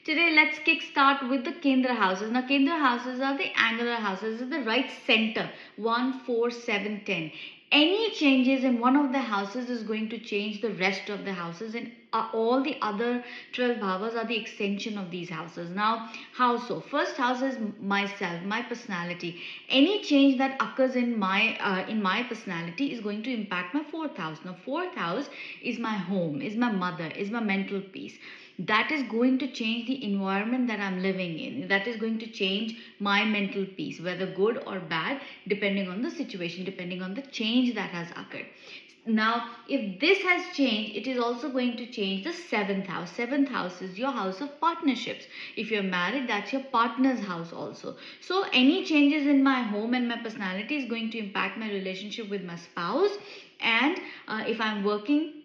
Today, let's kickstart with the Kendra houses. Now, Kendra houses are the angular houses, is the right center 1, 4, 7, 10. Any changes in one of the houses is going to change the rest of the houses, and all the other 12 bhavas are the extension of these houses. Now, how so? First house is myself, my personality. Any change that occurs in my personality is going to impact my fourth house. Now, fourth house is my home, is my mother, is my mental peace. That is going to change the environment that I'm living in. That is going to change my mental peace, whether good or bad, depending on the situation, depending on the change that has occurred. Now, if this has changed, it is also going to change the seventh house. Seventh house is your house of partnerships. If you're married, that's your partner's house also. So any changes in my home and my personality is going to impact my relationship with my spouse. And if I'm working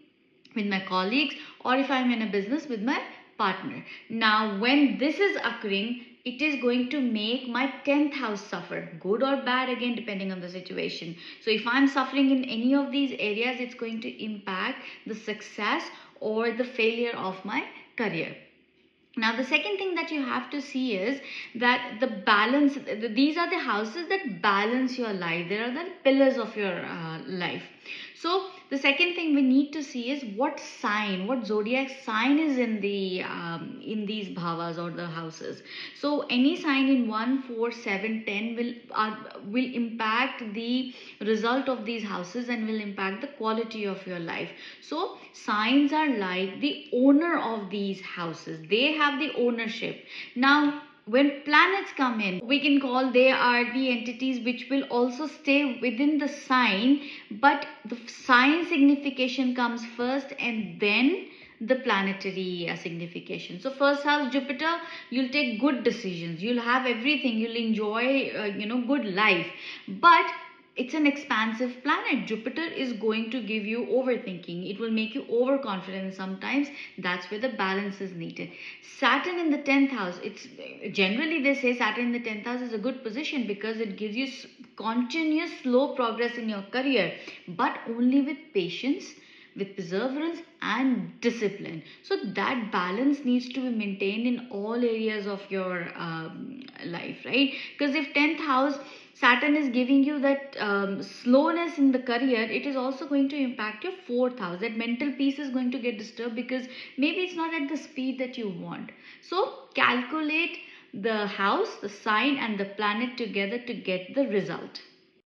with my colleagues, or if I'm in a business with my partner. Now, when this is occurring, it is going to make my 10th house suffer, good or bad, again depending on the situation. So if I'm suffering in any of these areas, it's going to impact the success or the failure of my career. Now, the second thing that you have to see is that the balance, these are the houses that balance your life. They are the pillars of your life. So, the second thing we need to see is what sign, what zodiac sign is in these bhavas or the houses. So, any sign in 1, 4, 7, 10 will impact the result of these houses and will impact the quality of your life. So, signs are like the owner of these houses. They have the ownership. Now, when planets come in, we can call they are the entities which will also stay within the sign, but the sign signification comes first and then the planetary signification. So first house Jupiter, you'll take good decisions, you'll have everything, you'll enjoy good life, but it's an expansive planet. Jupiter is going to give you overthinking. It will make you overconfident sometimes. That's where the balance is needed. Saturn in the 10th house. It's generally they say Saturn in the 10th house is a good position because it gives you continuous slow progress in your career, but only with patience, with perseverance and discipline. So that balance needs to be maintained in all areas of your life, right? Because if 10th house Saturn is giving you that slowness in the career, it is also going to impact your fourth house. That mental peace is going to get disturbed because maybe it's not at the speed that you want. So calculate the house, the sign and the planet together to get the result.